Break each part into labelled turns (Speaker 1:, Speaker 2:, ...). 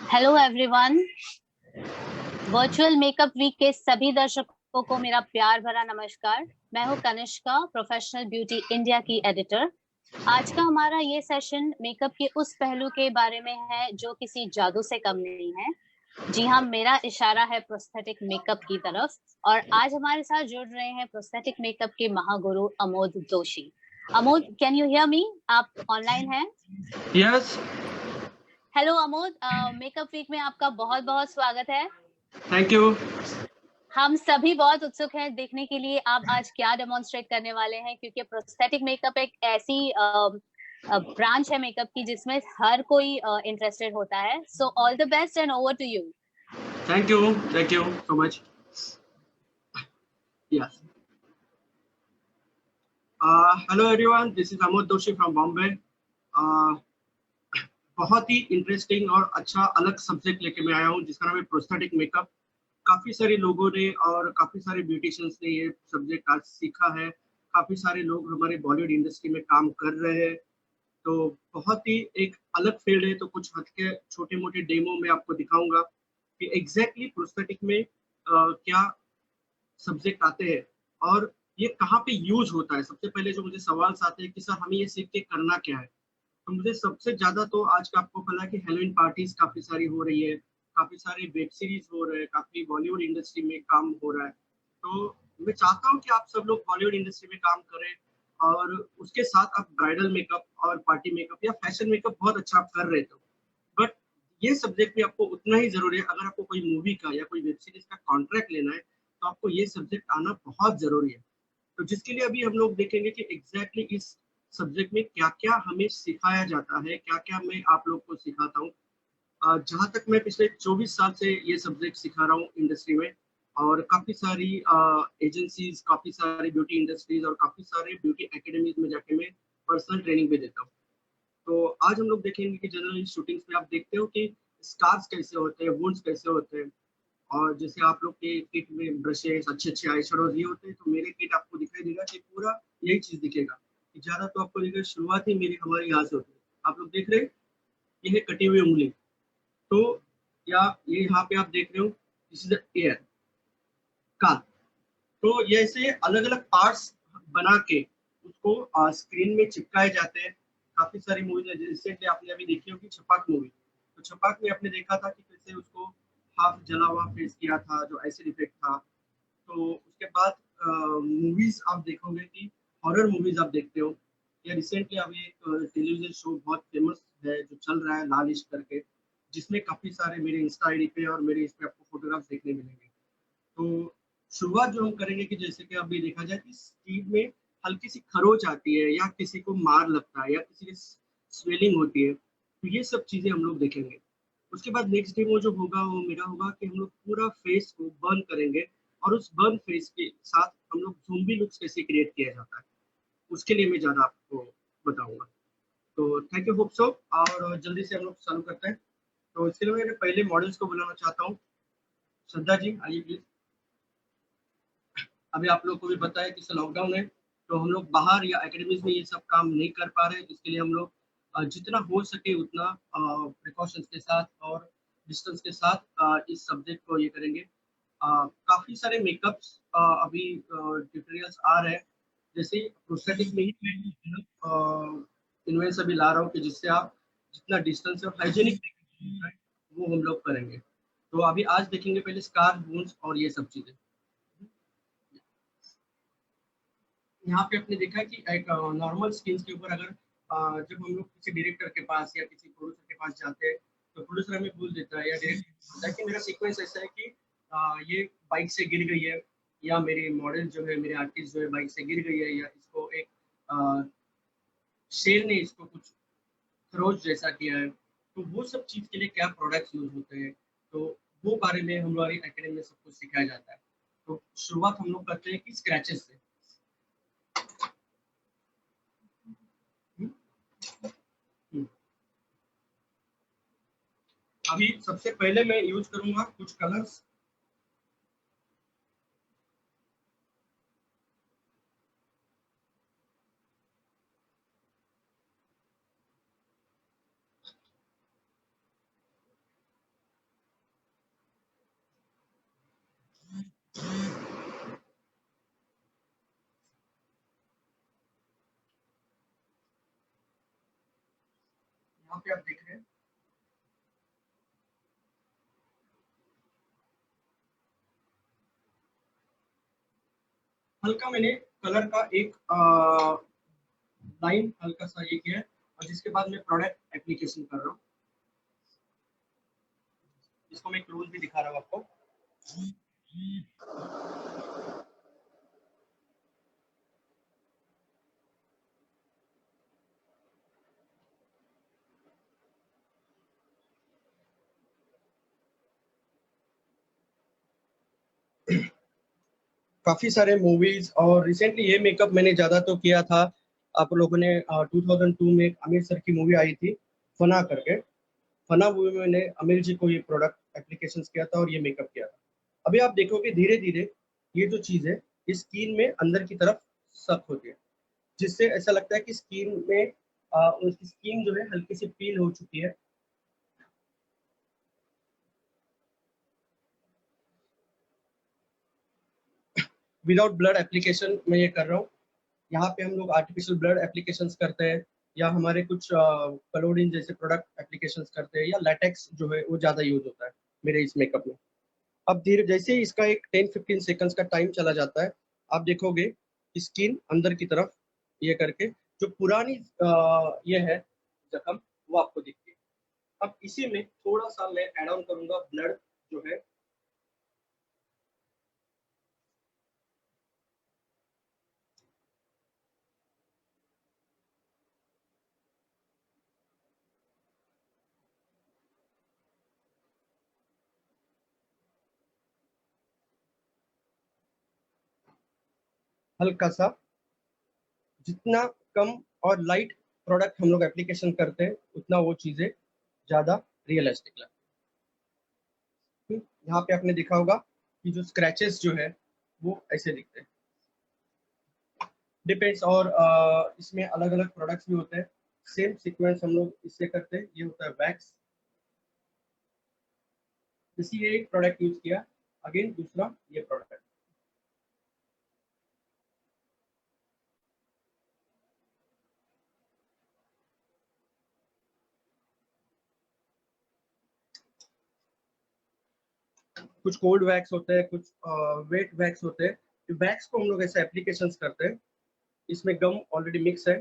Speaker 1: Hello everyone. Virtual makeup week के सभी दर्शकों को मेरा प्यार भरा नमस्कार। मैं हूं कनिष्का, प्रोफेशनल ब्यूटी इंडिया की एडिटर। आज का हमारा ये सेशन मेकअप के उस पहलू के बारे में है जो किसी जादू से कम नहीं है। जी हाँ, मेरा इशारा है प्रोस्थेटिक मेकअप की तरफ। और आज हमारे साथ जुड़ रहे हैं प्रोस्थेटिक मेकअप के महागुरु Amod Joshi. Amod, can you hear me? आप ऑनलाइन हैं?
Speaker 2: Yes.
Speaker 1: Hello Amod, makeup week में आपका बहुत बहुत स्वागत है।
Speaker 2: Thank you.
Speaker 1: हम सभी बहुत उत्सुक हैं देखने के लिए आप आज क्या डेमोन्स्ट्रेट करने वाले हैं, क्योंकि प्रोस्थेटिक मेकअप एक ऐसी ब्रांच है मेकअप की जिसमें हर कोई इंटरेस्टेड होता है। So all the best and over to you.
Speaker 2: Thank you so much. Yes. Hello everyone, this is Amod Joshi from Bombay. बहुत ही इंटरेस्टिंग और अच्छा अलग सब्जेक्ट लेके मैं आया हूँ जिसका नाम है प्रोस्थेटिक मेकअप। काफी सारे लोगों ने और काफी सारे ब्यूटिशियंस ने ये सब्जेक्ट आज सीखा है। काफी सारे लोग हमारे बॉलीवुड इंडस्ट्री में काम कर रहे हैं। तो बहुत ही एक अलग फील्ड है। तो कुछ हटके छोटे मोटे डेमो में आपको दिखाऊंगा कि एग्जैक्टली प्रोस्थेटिक में क्या सब्जेक्ट आते हैं और ये कहाँ पे यूज होता है। सबसे पहले जो मुझे सवाल आते हैं कि सर हमें ये सीख के करना क्या है, तो मुझे सबसे ज्यादा तो आज का आपको पता है कि हेलोइन पार्टीज काफी सारी हो रही है, काफी सारे वेब सीरीज हो रहे हैं, काफी बॉलीवुड इंडस्ट्री में काम हो रहा है। तो मैं चाहता हूँ कि आप सब लोग बॉलीवुड इंडस्ट्री में काम करें और उसके साथ आप ब्राइडल मेकअप और पार्टी मेकअप या फैशन मेकअप बहुत अच्छा आप कर रहे थे। बट ये सब्जेक्ट भी आपको उतना ही जरूरी है। अगर आपको कोई मूवी का या कोई वेब सीरीज का कॉन्ट्रैक्ट लेना है तो आपको ये सब्जेक्ट आना बहुत जरूरी है। तो जिसके लिए अभी हम लोग देखेंगे कि एग्जैक्टली इस सब्जेक्ट में क्या क्या हमें सिखाया जाता है, क्या क्या मैं आप लोग को सिखाता हूँ। जहाँ तक मैं पिछले 24 साल से ये सब्जेक्ट सिखा रहा हूँ इंडस्ट्री में, और काफी सारी एजेंसीज, काफी सारी ब्यूटी इंडस्ट्रीज और काफी सारे ब्यूटी एकेडमीज में जाके मैं पर्सनल ट्रेनिंग भी देता हूँ। तो आज हम लोग देखेंगे कि जनरली शूटिंग्स में आप देखते हो कि स्कार्स कैसे होते हैं, वुंड्स कैसे होते हैं। और जैसे आप लोग के किट में ब्रशेस, अच्छे अच्छे आई शेडोज ये होते हैं, तो मेरे किट आपको दिखाई देगा कि पूरा यही चीज दिखेगा। कि ज्यादा तो आपको दिखेगा शुरुआत ही मेरी हमारी यहाँ से होती है। आप लोग देख रहे हैं, ये है कटी हुई उंगली। तो या ये यहाँ पे आप देख रहे हो, दिस इज एयर, कान। तो ये ऐसे अलग अलग पार्ट्स बना के उसको स्क्रीन में चिपकाए जाते हैं। काफी सारी मूवीज है, रिसेंटली आपने अभी देखी होगी छपाक मूवी। तो छपाक में आपने देखा था कि कैसे उसको हाफ जला हुआ फेस किया था, जो एसिड इफेक्ट था। तो उसके बाद मूवीज आप देखोगे कि हॉरर मूवीज आप देखते हो। या रिसेंटली अभी एक टेलीविजन शो बहुत फेमस है जो चल रहा है, लाल इश्क करके, जिसमें काफी सारे मेरे इंस्टा आईडी पे और मेरे इस पे आपको फोटोग्राफ्स देखने मिलेंगे। तो शुरुआत जो हम करेंगे कि जैसे कि अभी देखा जाए कि स्टीव में हल्की सी खरोच आती है या किसी को मार लगता है या किसी की स्वेलिंग होती है, तो ये सब चीजें हम लोग देखेंगे। उसके बाद नेक्स्ट डेमो जो होगा वो मेरा होगा कि हम लोग पूरा फेस को बर्न करेंगे और उस बर्न फेस के साथ हम लोग ज़ोंबी लुक्स कैसे क्रिएट किया जाता है, उसके लिए मैं ज्यादा आपको बताऊंगा। तो थैंक यू, होप सो। और जल्दी से हम लोग चालू करते हैं। तो इसके लिए मेरे पहले मॉडल्स को बुलाना चाहता हूँ। श्रद्धा जी, आइए प्लीज। अभी आप लोग को भी पता है कि लॉकडाउन है, तो हम लोग बाहर या एकेडमीज में ये सब काम नहीं कर पा रहे। इसके लिए हम लोग जितना हो सके उतना प्रिकॉशंस के साथ और डिस्टेंस के साथ इस सब्जेक्ट को ये करेंगे। काफी सारे मेकअप्स अभी ट्यूटोरियल्स आ रहे हैं। जैसे प्रोस्थेटिक में ही मैं इन्वेंट्स अभी ला रहा हूँ कि जिससे आप जितना डिस्टेंस और हाइजीनिक वो हम लोग करेंगे। तो अभी आज देखेंगे पहले स्कार, वुंड्स और ये सब चीजें। यहाँ पे आपने देखा कि एक नॉर्मल स्किन के ऊपर अगर जब हम लोग किसी डायरेक्टर के पास या किसी प्रोड्यूसर के पास जाते हैं, तो प्रोड्यूसर हमें बोल देता है या डायरेक्टर बोलता है कि मेरा सीक्वेंस ऐसा है कि ये बाइक से गिर गई है, या मेरी मॉडल जो है, मेरे आर्टिस्ट जो है बाइक से गिर गई है, या इसको एक शेर ने इसको कुछ खरोच जैसा किया है। तो वो सब चीज़ के लिए क्या प्रोडक्ट्स यूज होते हैं, तो वो बारे में हमारी एकेडमी में सब कुछ सिखाया जाता है। तो शुरुआत हम लोग करते हैं कि स्क्रैचेस से। हम्म, हम्म। अभी सबसे पहले मैं यूज करूंगा कुछ कलर्स। यहाँ पे आप देख रहे हैं हल्का मैंने कलर का एक लाइन हल्का सा ये किया है और जिसके बाद मैं प्रोडक्ट एप्लीकेशन कर रहा हूँ। इसको मैं क्लोज भी दिखा रहा हूँ आपको। काफी सारे मूवीज और रिसेंटली ये मेकअप मैंने ज्यादा तो किया था। आप लोगों ने 2002 में एक आमिर सर की मूवी आई थी फना करके। फना मूवी में मैंने आमिर जी को ये प्रोडक्ट एप्लीकेशन किया था और ये मेकअप किया था। अभी आप देखोगे धीरे धीरे ये जो चीज है इस स्किन में अंदर की तरफ सक होती है, जिससे ऐसा लगता है कि स्किन में उसकी स्किन जो है हल्की सी पील हो चुकी है। विदाउट ब्लड एप्लीकेशन मैं ये कर रहा हूँ। यहाँ पे हम लोग आर्टिफिशियल ब्लड एप्लीकेशंस करते हैं या हमारे कुछ कलोडीन जैसे प्रोडक्ट एप्लीकेशंस करते हैं या लैटेक्स जो है वो ज़्यादा यूज होता है मेरे इस मेकअप में। अब धीरे जैसे ही इसका एक 10-15 सेकंड्स का टाइम चला जाता है आप देखोगे स्किन अंदर की तरफ ये करके जो पुरानी ये है जख्म वो आपको दिखती है। अब इसी में थोड़ा सा मैं ऐड ऑन करूंगा ब्लड जो है। हल्का सा जितना कम और लाइट प्रोडक्ट हम लोग एप्लीकेशन करते हैं उतना वो चीजें ज्यादा रियलिस्टिक लगती है। यहाँ पे आपने देखा होगा कि जो स्क्रैचेस जो है वो ऐसे दिखते हैं। डिपेंड्स और इसमें अलग अलग प्रोडक्ट्स भी होते हैं। सेम सीक्वेंस हम लोग इससे करते हैं। ये होता है वैक्स। जैसे ये एक प्रोडक्ट यूज किया, अगेन दूसरा ये प्रोडक्ट। कुछ कोल्ड वैक्स होते हैं, कुछ वेट वैक्स होते हैं। वैक्स को हम लोग ऐसे एप्लीकेशंस करते हैं। इसमें गम ऑलरेडी मिक्स है।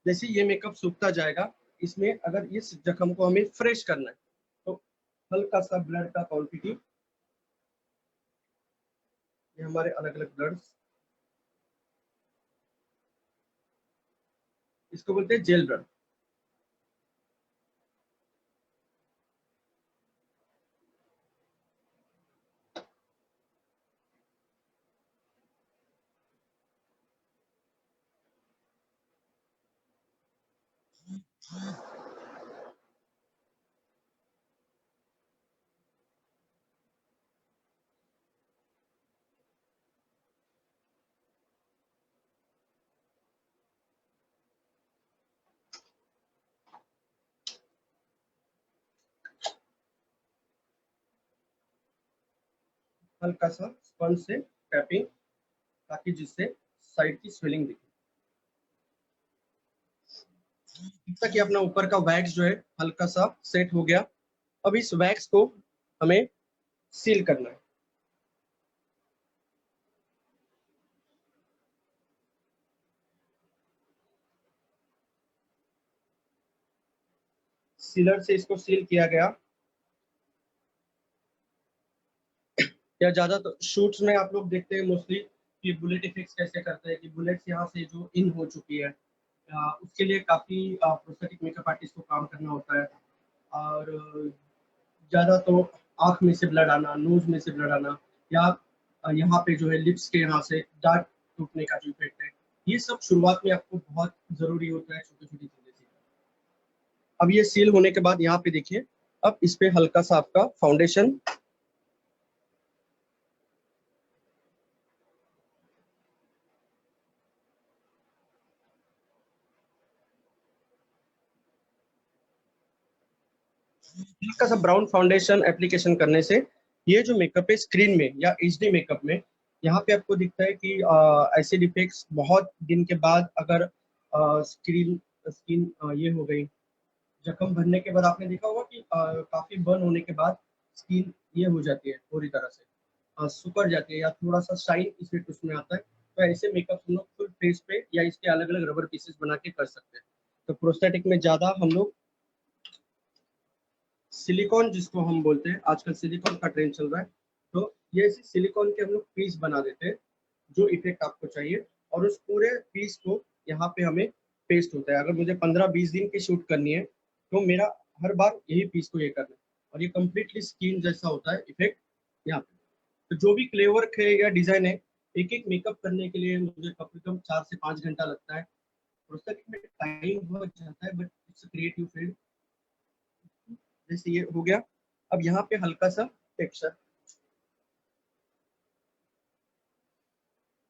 Speaker 2: जैसे ये मेकअप सूखता जाएगा इसमें अगर इस जख्म को हमें फ्रेश करना है तो हल्का सा ब्लड का क्वांटिटी, ये हमारे अलग अलग ब्लड्स, इसको बोलते हैं जेल ब्लड। हल्का सा स्पंज से टैपिंग ताकि जिससे साइड की स्वेलिंग दिखे। जैसा कि अपना ऊपर का वैक्स जो है हल्का सा सेट हो गया। अब इस वैक्स को हमें सील करना है। सीलर से इसको सील किया गया। या ज्यादा तो शूट्स में आप लोग देखते हैं मोस्टली कि बुलेट इफेक्ट्स कैसे करते हैं कि बुलेट्स यहाँ से जो इन हो चुकी है उसके लिए काफी प्रोस्थेटिक मेकअप आर्टिस्ट को काम करना होता है। और ज्यादा तो आंख में से ब्लड आना, नोज में से ब्लड आना या यहाँ पे जो है लिप्स के यहाँ से डार्क टूटने का जो इफेक्ट है, ये सब शुरुआत में आपको बहुत जरूरी होता है छोटी छोटी चीजें सीखना। अब ये सील होने के बाद यहाँ पे देखिए अब इस पे हल्का सा आपका फाउंडेशन, हल्का सा ब्राउन फाउंडेशन एप्लीकेशन करने से ये जो मेकअप है स्क्रीन में या एचडी मेकअप में यहाँ पे आपको दिखता है कि एसिड इफेक्ट्स बहुत दिन के बाद अगर स्किन ये हो गई, जख्म भरने के बाद आपने देखा होगा कि काफी बर्न होने के बाद स्किन ये हो जाती है पूरी तरह से, सुकर जाती है या थोड़ा सा शाइन इफेक्ट उसमें आता है। तो ऐसे मेकअप हम लोग फुल फेस पे या इसके अलग अलग रबर पीसेस बना के कर सकते हैं। तो प्रोस्थेटिक में ज्यादा हम लोग सिलिकॉन, जिसको हम बोलते हैं, आजकल सिलिकॉन का ट्रेंड चल रहा है, तो ये सिलिकॉन के हम लोग पीस बना देते हैं जो इफेक्ट आपको चाहिए, और उस पूरे पीस को यहाँ पे हमें पेस्ट होता है। अगर मुझे 15-20 दिन की शूट करनी है तो मेरा हर बार यही पीस को ये करना है, और ये कम्प्लीटली स्किन जैसा होता है इफेक्ट यहाँ पे। तो जो भी क्ले वर्क है या डिजाइन है, एक एक मेकअप करने के लिए मुझे कम से कम 4 से 5 घंटा लगता है। प्रोसेस में टाइम बहुत जाता है, बट इट्स क्रिएटिव फील्ड। जैसे ये हो गया, अब यहाँ पे हल्का सा टेक्सचर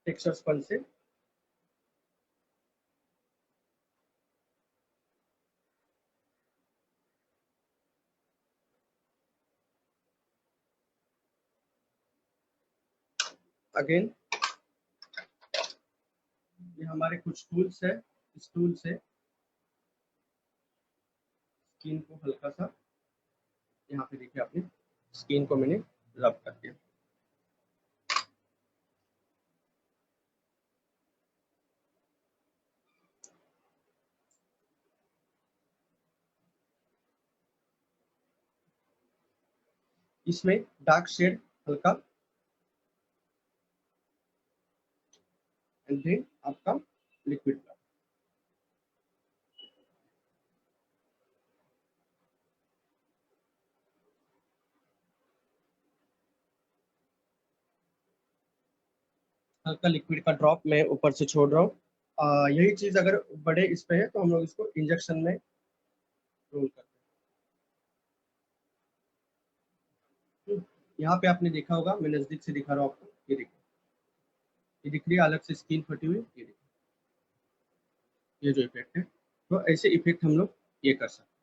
Speaker 2: स्पंज से अगेन ये हमारे कुछ टूल्स है, इस टूल से स्किन को हल्का सा, यहाँ पे देखिए आपने स्किन को मैंने रब कर दिया। इसमें डार्क शेड हल्का, एंड देन आपका लिक्विड ब्लश। हल्का लिक्विड का ड्रॉप मैं ऊपर से छोड़ रहा हूँ। यही चीज अगर बड़े इस पे है तो हम लोग इसको इंजेक्शन में रोल करते हैं। यहाँ पे आपने देखा होगा, मैं नजदीक से दिखा रहा हूँ आपको, ये देखिए, ये दिख रही है अलग से स्किन फटी हुई, ये देखिए, ये जो इफेक्ट है। तो ऐसे इफेक्ट हम लोग ये कर सकते हैं।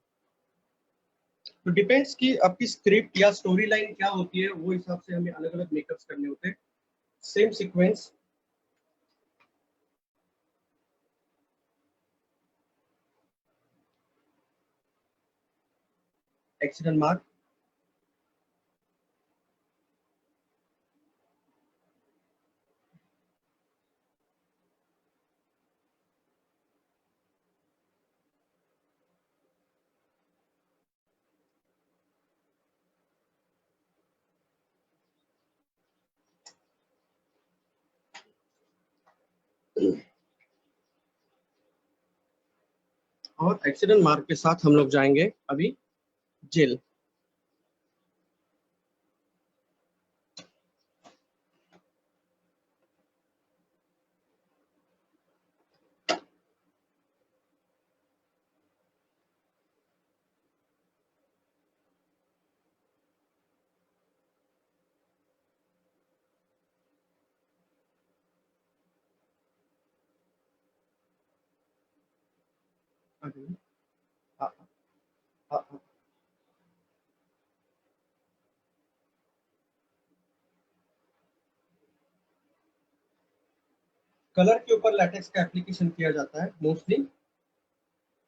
Speaker 2: तो डिपेंड्स कि आपकी स्क्रिप्ट या स्टोरी लाइन क्या होती है, वो हिसाब से हमें अलग अलग मेकअप्स करने होते हैं। सेम सीक्वेंस, एक्सीडेंट मार्क, और एक्सीडेंट मार्क के साथ हम लोग जाएंगे अभी जेल। कलर के ऊपर लैटेक्स का एप्लीकेशन किया जाता है मोस्टली।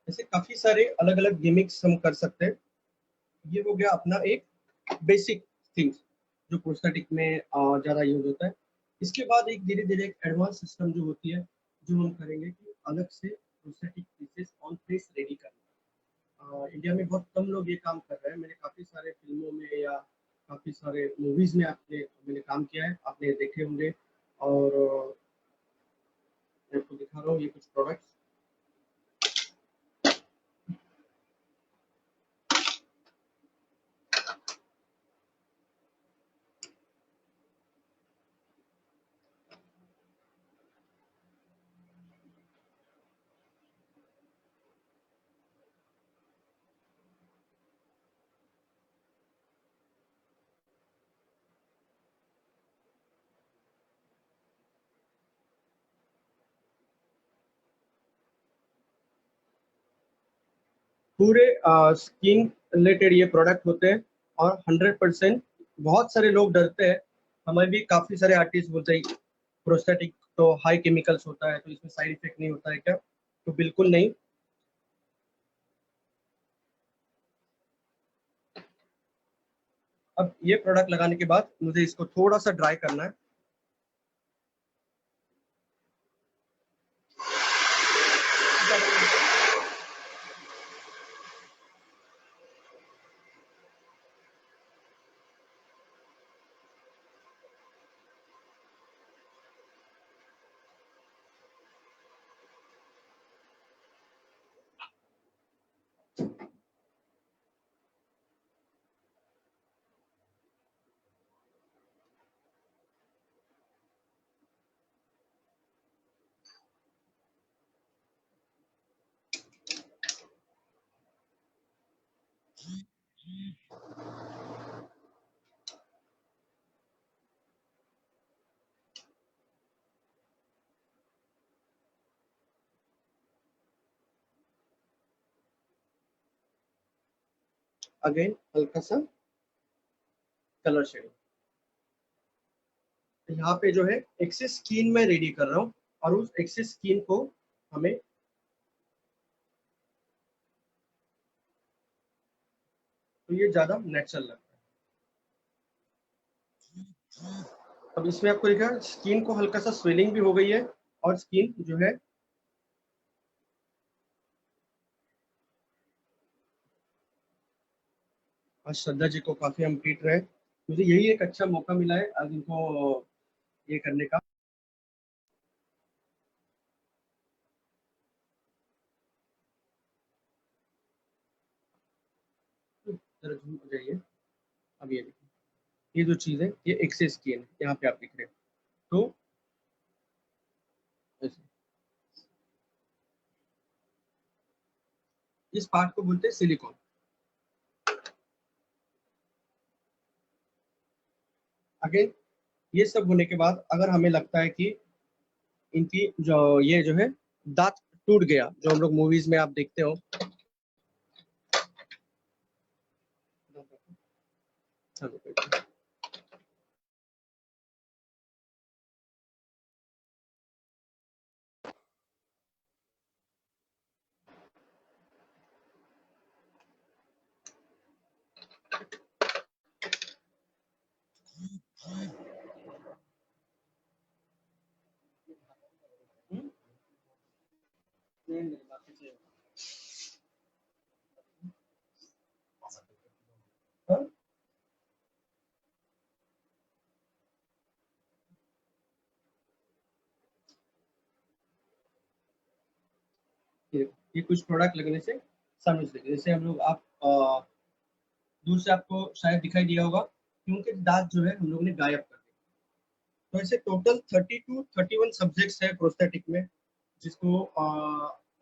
Speaker 2: ऐसे काफी सारे अलग अलग गिमिक्स हम कर सकते हैं। ये हो गया अपना एक बेसिक थिंग्स जो प्रोस्थेटिक में ज्यादा यूज होता है। इसके बाद एक धीरे धीरे एक एडवांस सिस्टम जो होती है, जो हम करेंगे कि अलग से prosthetic pieces on face ready करना। इंडिया में बहुत कम लोग ये काम कर रहे हैं। मैंने काफी सारे फिल्मों में या काफी सारे मूवीज में मैंने काम किया है, आपने देखे होंगे। और मैं आपको दिखा रहा हूँ ये कुछ प्रोडक्ट्स। पूरे स्किन रिलेटेड ये प्रोडक्ट होते हैं, और 100%, बहुत सारे लोग डरते हैं हमें भी काफी सारे आर्टिस्ट बोलते हैं प्रोस्थेटिक तो हाई केमिकल्स होता है, तो इसमें साइड इफेक्ट नहीं होता है क्या? तो बिल्कुल नहीं। अब ये प्रोडक्ट लगाने के बाद मुझे इसको थोड़ा सा ड्राई करना है। अगेन हल्का सा कलर शेड। यहाँ पे जो है एक्सेस स्किन में रेडी कर रहा हूँ, और उस एक्सेस स्किन को हमें तो ये ज्यादा नेचुरल लगता है। अब इसमें आपको देखा स्किन को हल्का सा स्वेलिंग भी हो गई है, और स्किन जो है आज श्रद्धा जी को काफी हम पीट रहे हैं। मुझे यही एक अच्छा मौका मिला है आज इनको ये करने का। जरा झूम हो जाइए। अब ये देखिए, ये जो चीज है ये एक्सेस स्किन है, यहाँ पे आप दिख रहे हैं। तो ऐसे। इस पार्ट को बोलते हैं सिलिकॉन। अगेन ये सब होने के बाद अगर हमें लगता है कि इनकी जो ये जो है दांत टूट गया, जो हम लोग मूवीज में आप देखते हो, हाँ? ये कुछ प्रोडक्ट लगने से समझ लेंगे। जैसे हम लोग आप दूर से आपको शायद दिखाई दिया होगा कि उनके दांत जो है हम लोग ने गायब कर दिए। तो ऐसे टोटल 30 टू 31 सब्जेक्ट्स है प्रोस्थेटिक में, जिसको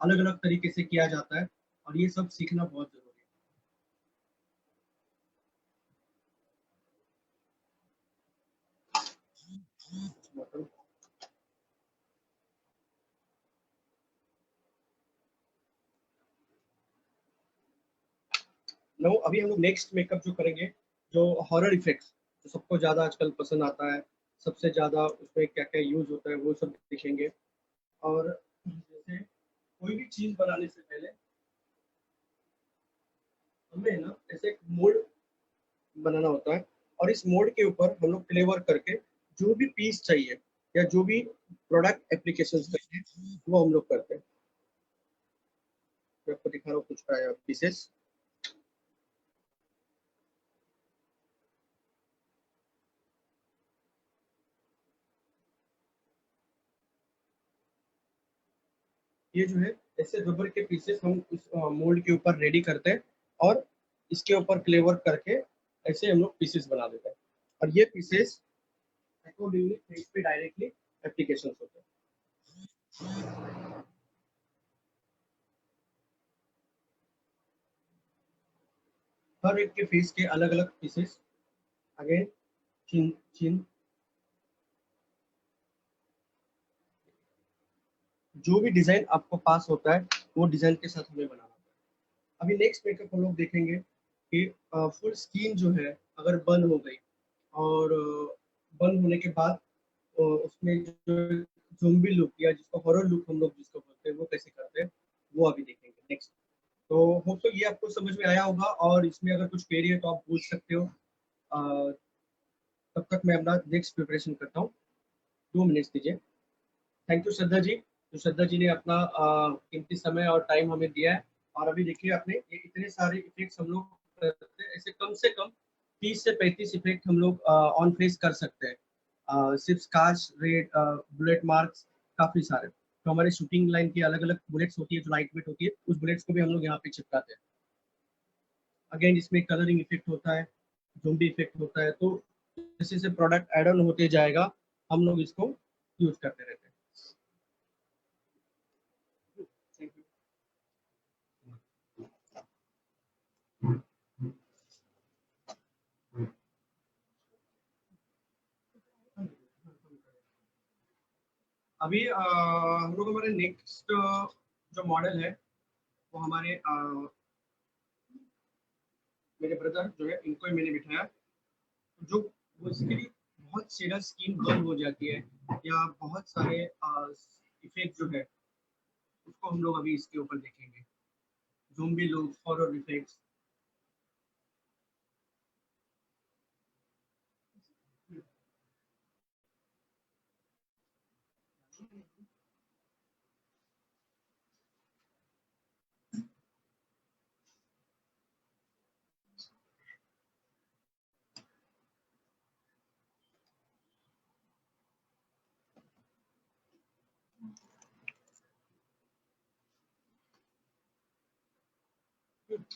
Speaker 2: अलग अलग तरीके से किया जाता है, और ये सब सीखना बहुत जरूरी है। नो, अभी हम लोग नेक्स्ट मेकअप जो करेंगे, जो हॉरर इफेक्ट्स जो सबको ज्यादा आजकल पसंद आता है, सबसे ज्यादा उसमें क्या क्या यूज होता है वो सब देखेंगे। और जैसे कोई भी चीज बनाने से पहले हमें ना ऐसे एक मोल्ड बनाना होता है, और इस मोल्ड के ऊपर हम लोग फ्लेवर करके जो भी पीस चाहिए या जो भी प्रोडक्ट एप्लीकेशन चाहिए वो हम लोग करते हैं। मैं आपको दिखा रहा हूँ कुछ पीसेस। ये जो है ऐसे रबर के पीसेस हम इस मोल्ड के ऊपर रेडी करते हैं, और इसके ऊपर फ्लेवर करके ऐसे हम लोग पीसेस बना देते हैं, और ये पीसेस अकॉर्डिंगली फेस पे डायरेक्टली एप्लीकेशन होते हैं। हर एक के फेस के अलग अलग पीसेस। अगेन चिन चिन, जो भी डिजाइन आपको पास होता है वो डिजाइन के साथ हमें बनाना होता है। अभी नेक्स्ट मेकअप हम लोग देखेंगे कि फुल स्किन जो है अगर बंद हो गई, और बंद होने के बाद उसमें जो ज़ोंबी लुक या जिसको हॉरर लुक हम लोग जिसको बोलते हैं वो कैसे करते हैं वो अभी देखेंगे नेक्स्ट। तो होप तो ये आपको समझ में आया होगा, और इसमें अगर कुछ क्वेरी है तो आप पूछ सकते हो। अ, तब तक मैं अपना नेक्स्ट प्रिपरेशन करता हूँ। 2 मिनट्स दीजिए। Thank you Shraddha ji. तो श्रद्धा जी ने अपना कीमती समय और टाइम हमें दिया है। और अभी देखिए आपने ये इतने सारे इफेक्ट्स हम लोग करते हैं, ऐसे कम से कम 30 से 35 इफेक्ट हम लोग ऑन फेस कर सकते हैं। सिर्फ स्काच रेड बुलेट मार्क्स काफी सारे। तो हमारी शूटिंग लाइन की अलग अलग बुलेट्स होती है जो लाइट वेट होती है, उस बुलेट्स को भी हम लोग यहाँ पे चिपकाते हैं। अगेन इसमें कलरिंग इफेक्ट होता है, ज़ोंबी इफेक्ट होता है। तो जैसे जैसे प्रोडक्ट एड ऑन होते जाएगा हम लोग इसको यूज करते रहते हैं। Thank you. अभी हम लोग हमारे नेक्स्ट जो मॉडल है वो हमारे मेरे ब्रदर जो है इनको ही मैंने बिठाया, जो बेसिकली बहुत सीधा स्किन बर्न हो जाती है या बहुत सारे इफेक्ट जो है उसको हम लोग अभी इसके ऊपर देखेंगे। Zombie look, horror effects.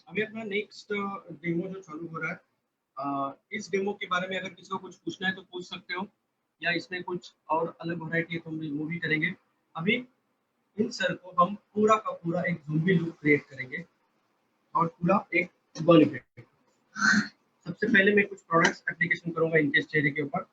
Speaker 2: अभी अपना नेक्स्ट डेमो जो चालू हो रहा है, इस डेमो के बारे में अगर किसी को कुछ पूछना है तो पूछ सकते हो, या इसमें कुछ और अलग वैरायटी है तो हम वो भी करेंगे। अभी इन सर को हम पूरा का पूरा एक ज़ोंबी लुक क्रिएट करेंगे और पूरा एक बर्न इफेक्ट। सबसे पहले मैं कुछ प्रोडक्ट्स एप्लीकेशन करूंगा इनके चेहरे के ऊपर।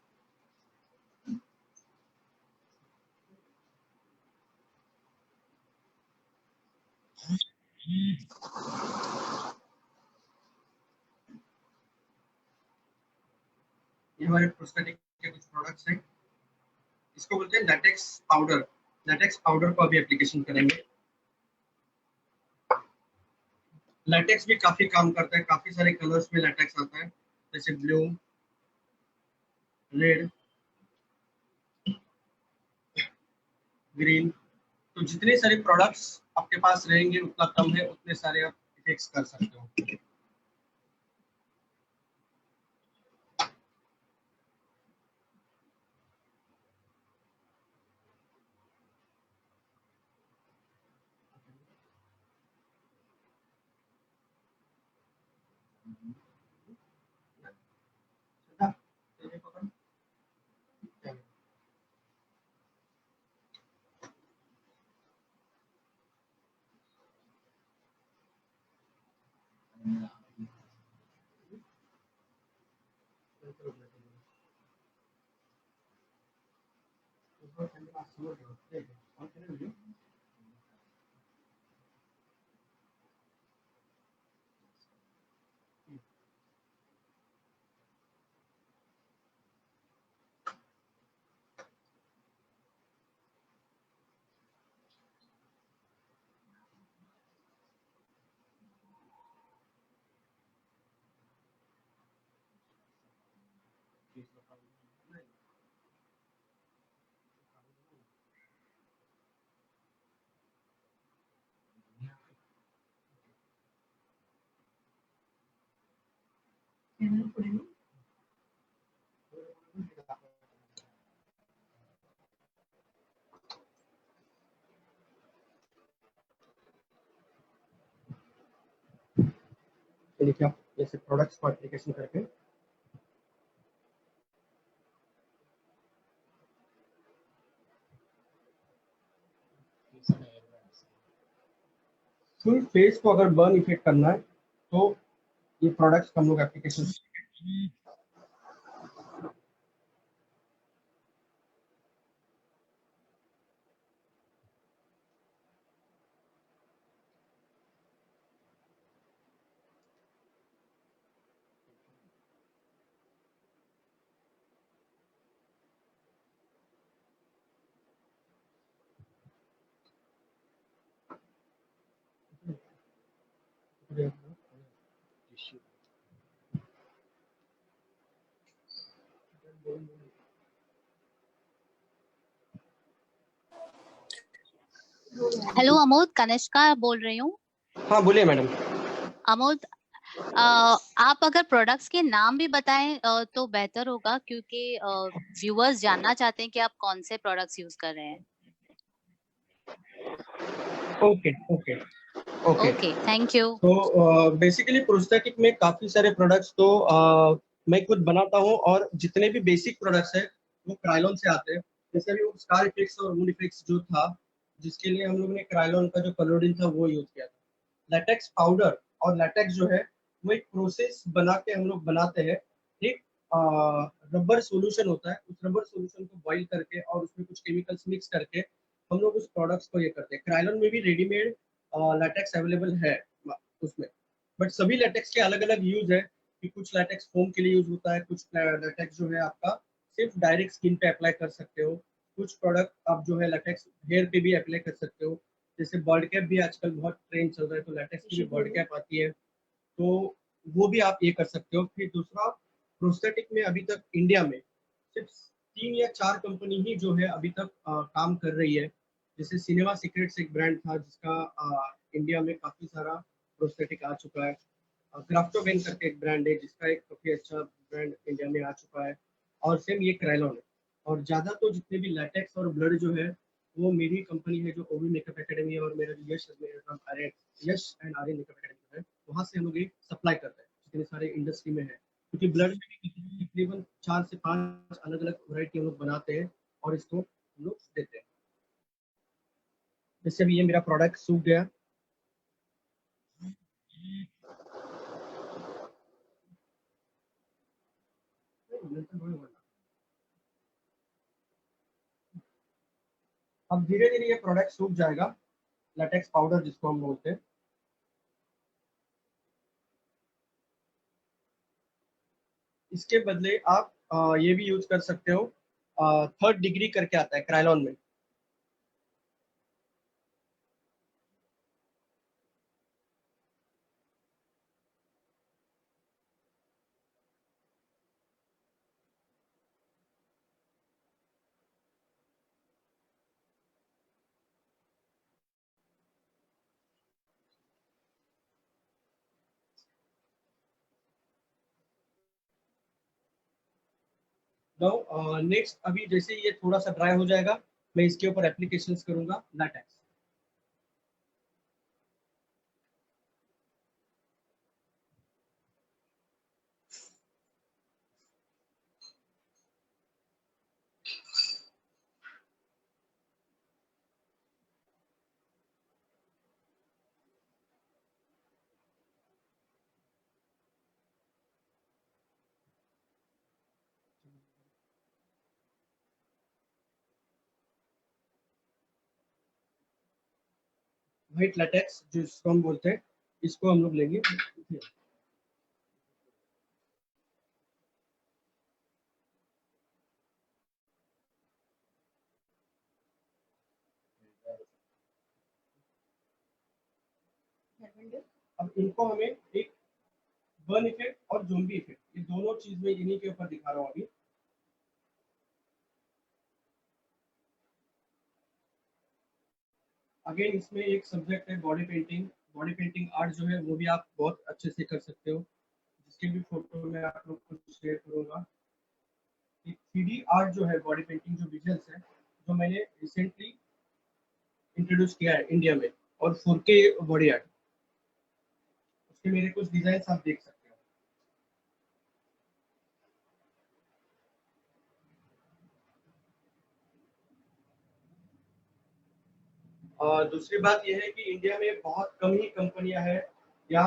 Speaker 2: ये हमारे प्रोस्थेटिक के कुछ प्रोडक्ट्स हैं। इसको बोलते हैं लैटेक्स पाउडर। लैटेक्स पाउडर को अभी एप्लीकेशन करेंगे। लैटेक्स भी काफी काम करता है, काफी सारे कलर्स में लैटेक्स आता है, जैसे ब्लू, रेड, ग्रीन। तो जितने सारे प्रोडक्ट्स आपके पास रहेंगे उतना कम है, उतने सारे आप इफेक्ट्स कर सकते हो। देखिए आप जैसे प्रोडक्ट्स को एप्लीकेशन करके फुल फेस को अगर बर्न इफेक्ट करना है तो ये प्रोडक्ट्स हम लोग एप्लीकेशन।
Speaker 1: हेलो अमोद, कनिष्का बोल रही हूँ।
Speaker 2: हाँ बोलिए मैडम।
Speaker 1: अमोद, आप अगर प्रोडक्ट्स के नाम भी बताएं तो बेहतर होगा, क्योंकि व्यूअर्स जानना चाहते हैं कि आप कौन से प्रोडक्ट्स यूज कर रहे हैं।
Speaker 2: Okay okay okay.
Speaker 1: Okay, thank you.
Speaker 2: तो बेसिकली प्रोस्थेटिक में काफी सारे प्रोडक्ट्स तो मैं खुद बनाता हूँ, और जितने भी बेसिक प्रोडक्ट्स है वो क्रायलॉन से आते हैं। जैसे अभी वो स्कार इफेक्ट्स और मूड इफेक्ट्स जो था, जिसके लिए हम लोगों ने क्रायलॉन का जो कलोडीन था वो यूज किया था। लेटेक्स पाउडर और लेटेक्स जो है वो एक प्रोसेस बना के हम लोग बनाते हैं। एक रबर सॉल्यूशन होता है, उस रबर सॉल्यूशन को बॉईल करके और उसमें कुछ केमिकल्स मिक्स करके हम लोग उस प्रोडक्ट्स को ये करते हैं। क्रायलॉन में भी रेडीमेड लैटेक्स अवेलेबल है उसमें, बट सभी लैटेक्स के अलग अलग यूज है कि कुछ लैटेक्स फोम के लिए यूज होता है, कुछ लैटेक्स जो है आपका सिर्फ डायरेक्ट स्किन पे अप्लाई कर सकते हो, कुछ प्रोडक्ट आप जो है लैटेक्स हेयर पे भी अप्लाई कर सकते हो। जैसे बर्ड कैप भी आजकल बहुत ट्रेंड चल रहा है, तो लैटेक्स की भी बर्ड कैप आती है, तो वो भी आप ये कर सकते हो। फिर दूसरा, प्रोस्थेटिक में अभी तक इंडिया में सिर्फ 3 या 4 कंपनी ही जो है अभी तक काम कर रही है। जैसे सिनेमा सीक्रेट्स एक ब्रांड था जिसका इंडिया में काफी सारा प्रोस्थेटिक आ चुका है। क्राफ्टोवेन करके एक ब्रांड है जिसका एक काफी अच्छा ब्रांड इंडिया में आ चुका है, और सेम ये क्रायलॉन है। और ज्यादा तो जितने भी लैटेक्स और ब्लड जो है वो मेरी कंपनी है जो ओवी मेकअप एकेडमी है, और मेरा जो यश एंड आर्यन मेकअप एकेडमी है, वहाँ से हम लोग सप्लाई करते हैं जितने सारे इंडस्ट्री में है। क्योंकि ब्लड में भी तकरीबन 4 से 5 अलग अलग वैरायटी हम लोग बनाते हैं और इसको हम लोग देते हैं। जैसे अभी ये मेरा प्रोडक्ट सूख गया, अब धीरे धीरे ये प्रोडक्ट सूख जाएगा, लेटेक्स पाउडर जिसको हम बोलते हैं। इसके बदले आप ये भी यूज कर सकते हो, 3rd डिग्री करके आता है क्रायलॉन में। नेक्स्ट, अभी जैसे ये थोड़ा सा ड्राई हो जाएगा, मैं इसके ऊपर एप्लीकेशन करूंगा लैटेक्स। व्हाइट लैटेक्स जिसको हम बोलते हैं, इसको हम लोग लेंगे। अब इनको हमें एक बर्न इफेक्ट और ज़ोंबी इफेक्ट, ये दोनों चीज में इन्हीं के ऊपर दिखा रहा हूँ अभी। अगेन इसमें एक सब्जेक्ट है body painting. Body painting art जो है वो भी आप बहुत अच्छे से कर सकते हो, जिसके भी फोटो मैं आप लोग को शेयर करूंगा। एक 3D आर्ट जो है, बॉडी पेंटिंग जो विजुअल्स है, जो मैंने रिसेंटली इंट्रोड्यूस किया है इंडिया में, और 4K बॉडी आर्ट, उसके मेरे कुछ डिजाइन आप देख सकते हो। और दूसरी बात यह है कि इंडिया में बहुत कम ही कंपनियां हैं या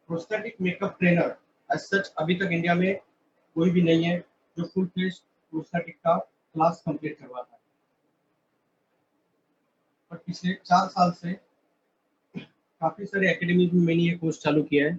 Speaker 2: prosthetic makeup trainer as such अभी तक इंडिया में कोई भी नहीं है जो फुल फेस प्रोस्थेटिक का क्लास कंप्लीट करवाता है। पर पिछले 4 साल से काफी सारे एकेडमीज में मैंने ये कोर्स चालू किया है।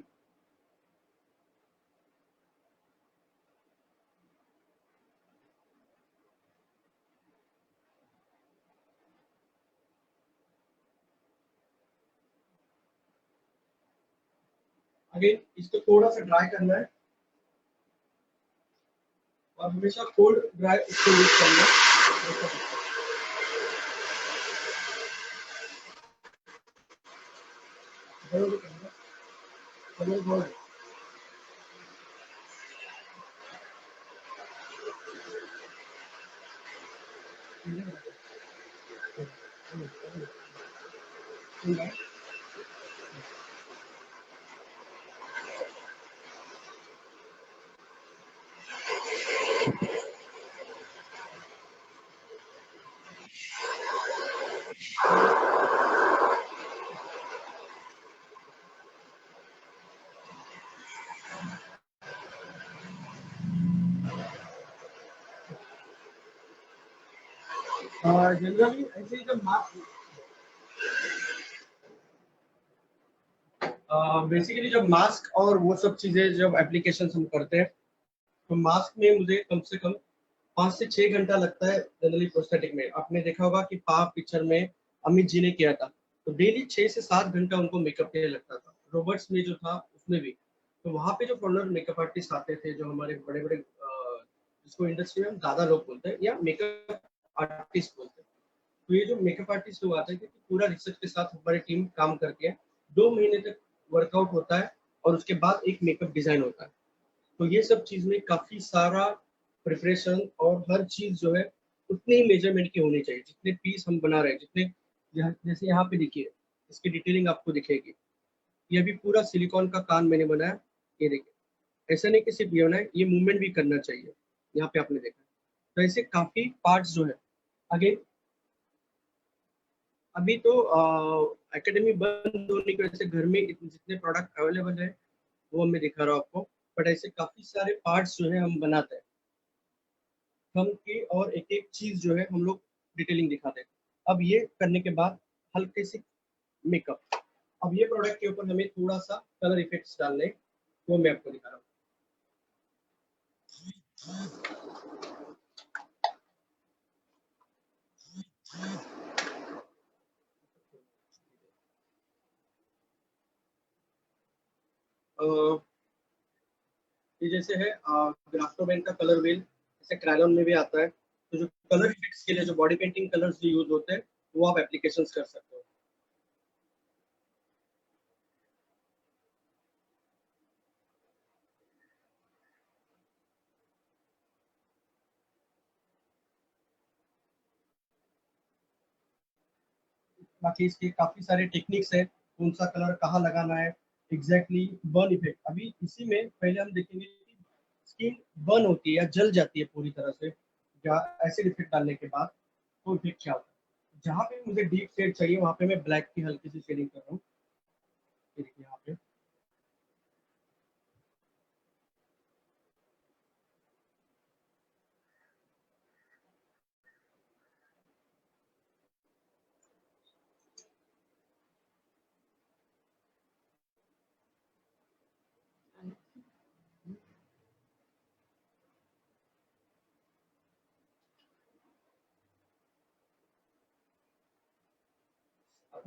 Speaker 2: अगेन इसको थोड़ा सा ड्राई करना है और हमेशा कोल्ड ड्राई इसको यूज करना है। जनरली ऐसे ही जब बेसिकली जब मास्क और वो सब चीजें जब एप्लीकेशन हम करते हैं तो मास्क में मुझे कम से कम 5 से 6 घंटा लगता है जनरली प्रोस्थेटिक में। आपने देखा होगा कि पाव पिक्चर में अमित जी ने किया था तो डेली 6 से 7 घंटा उनको मेकअप के लिए लगता था। रॉबर्ट्स में जो था उसमें भी, तो वहाँ पे जो फॉरनर मेकअप आर्टिस्ट आते थे, जो हमारे बड़े बड़े जिसको इंडस्ट्री में हम दादा लोग बोलते हैं या मेकअप आर्टिस्ट बोलते हैं, तो ये जो मेकअप आर्टिस्ट लोग आते हैं कि पूरा रिसर्च के साथ हमारी टीम काम करके 2 महीने तक वर्कआउट होता है और उसके बाद एक मेकअप डिजाइन होता है। तो ये सब चीज में काफी सारा प्रिपरेशन और हर चीज जो है उतनी ही मेजरमेंट की होनी चाहिए जितने पीस हम बना रहे हैं, जितने जैसे यहाँ पे देखिए इसकी डिटेलिंग आपको दिखेगी। ये भी पूरा सिलिकॉन का कान मैंने बनाया, ये देखिए। ऐसा नहीं कि सिर्फ ये होना है, ये मूवमेंट भी करना चाहिए, यहाँ पे आपने देखा। तो ऐसे काफी पार्ट्स जो है। अगेन अभी तो एकेडमी बंद होने की वजह से घर में जितने प्रोडक्ट अवेलेबल है वो मैं दिखा रहा हूँ आपको, बट ऐसे काफी सारे पार्ट्स जो है हम बनाते हैं हम के, और एक एक चीज जो है हम लोग डिटेलिंग दिखाते हैं। अब ये करने के बाद हल्के से मेकअप, अब ये प्रोडक्ट के ऊपर हमें थोड़ा सा कलर इफेक्ट्स डालने हैं, वो मैं आपको दिखा रहा हूँ। ये जैसे है ग्राफ्टोबैन का कलर व्हील, जैसे क्रायलॉन में भी आता है। तो जो कलर इफेक्ट्स के लिए जो बॉडी पेंटिंग कलर्स जो यूज होते हैं वो आप एप्लीकेशंस कर सकते हो। बाकी इसके काफी सारे टेक्निक्स है, कौन सा कलर कहाँ लगाना है एग्जैक्टली। बर्न इफेक्ट, अभी इसी में पहले हम देखेंगे कि स्किन बर्न होती है या जल जाती है पूरी तरह से या एसिड इफेक्ट डालने के बाद, तो इफेक्ट क्या होता है। जहाँ पे मुझे डीप शेड चाहिए वहाँ पे मैं ब्लैक की हल्की सी शेडिंग कर रहा हूँ, ये देखिए यहाँ पे।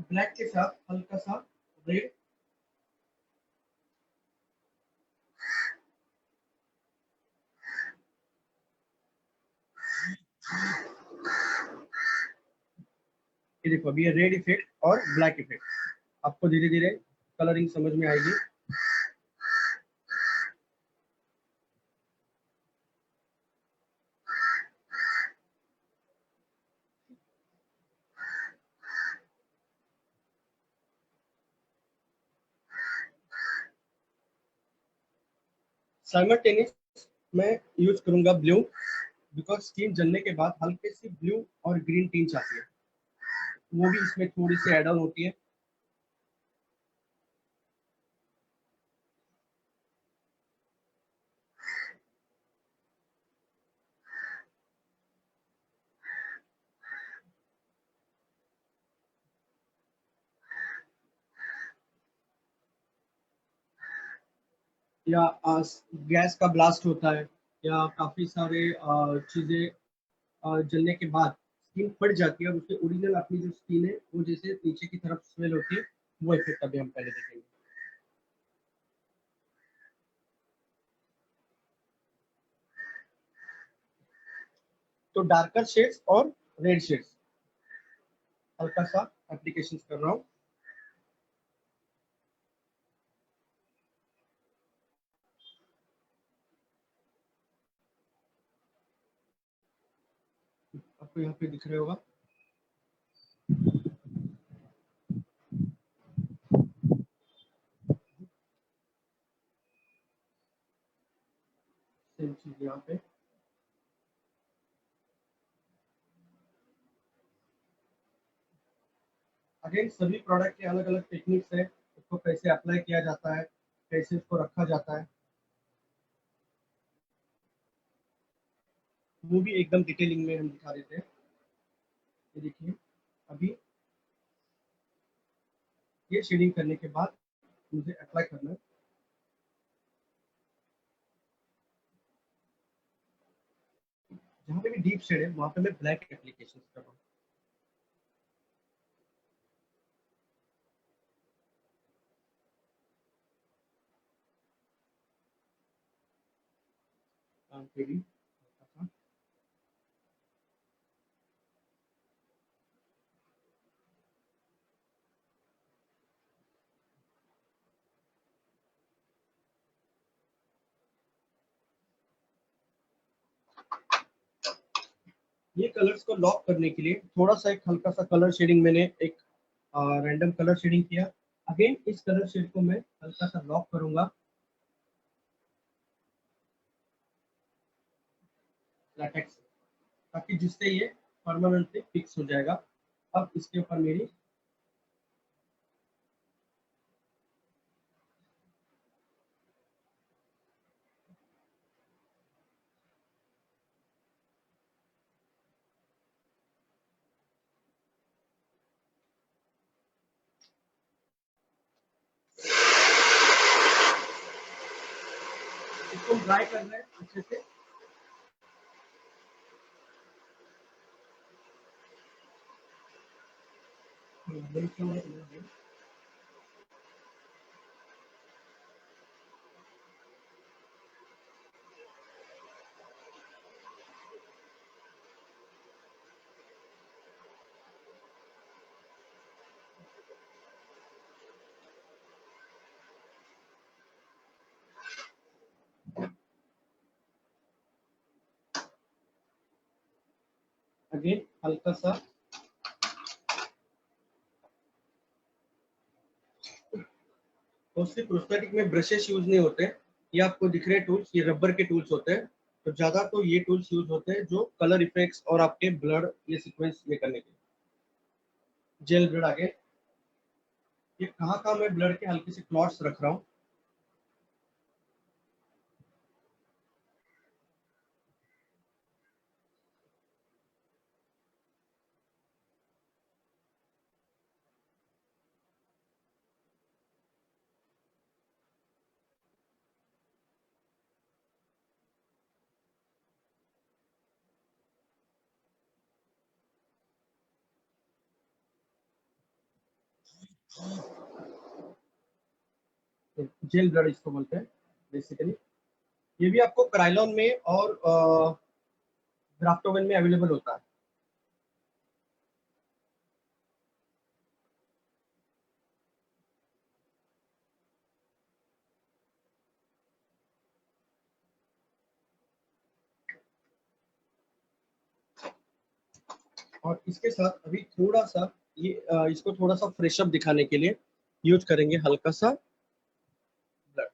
Speaker 2: ब्लैक के साथ हल्का सा रेड, ये देखो अभी ये रेड इफेक्ट और ब्लैक इफेक्ट, आपको धीरे धीरे कलरिंग समझ में आएगी। साइमल्टेनियस मैं यूज करूंगा ब्लू, बिकॉज स्किन जलने के बाद हल्के सी ब्लू और ग्रीन टिंच आती है, वो भी इसमें थोड़ी सी एड ऑन होती है। या गैस का ब्लास्ट होता है या काफी सारे चीजें जलने के बाद स्किन फट जाती है और उसके ओरिजिनल अपनी जो स्किन है वो जैसे नीचे की तरफ स्वेल होती है, वो इफेक्ट अभी हम पहले देखेंगे। तो डार्कर शेड्स और रेड शेड्स हल्का सा एप्लीकेशन कर रहा हूँ। आपको यहाँ पे दिख रहा होगा। सेम चीज यहाँ पे। अगेन सभी प्रोडक्ट के अलग अलग टेक्निक्स है, उसको कैसे अप्लाई किया जाता है, कैसे उसको रखा जाता है, वो भी एकदम डिटेलिंग में हम दिखा देते हैं। ये देखिए, अभी ये शेडिंग करने के बाद मुझे अप्लाई करना है। जहाँ पे भी डीप शेड है वहाँ पे मैं ब्लैक एप्लीकेशन कर रहा हूँ। पे भी ये कलर्स को लॉक करने के लिए थोड़ा सा एक हल्का सा कलर शेडिंग मैंने एक रैंडम कलर शेडिंग किया। अगेन इस कलर शेड को मैं हल्का सा लॉक करूंगा लैटेक्स, ताकि जिससे ये परमानेंटली फिक्स हो जाएगा। अब इसके ऊपर मेरी इसको ड्राई करना है अच्छे से। अगेन हल्का सा तो सिर्फ प्रोस्थेटिक में ब्रशेस यूज नहीं होते, ये आपको दिख रहे टूल्स ये रबर के टूल्स होते हैं। तो ज्यादा तो ये टूल्स यूज होते हैं जो कलर इफेक्ट्स और आपके ब्लड ये सीक्वेंस ये करने के लिए। जेल ब्लड आगे ये कहाँ मैं ब्लड के हल्के से क्लॉट्स रख रहा हूँ। जेल ब्लड इसको बोलते हैं बेसिकली। ये भी आपको क्राइलॉन में और ग्राफ्टोवेन में अवेलेबल होता है। और इसके साथ अभी थोड़ा सा ये इसको थोड़ा सा फ्रेश अप दिखाने के लिए यूज करेंगे हल्का सा ब्लड।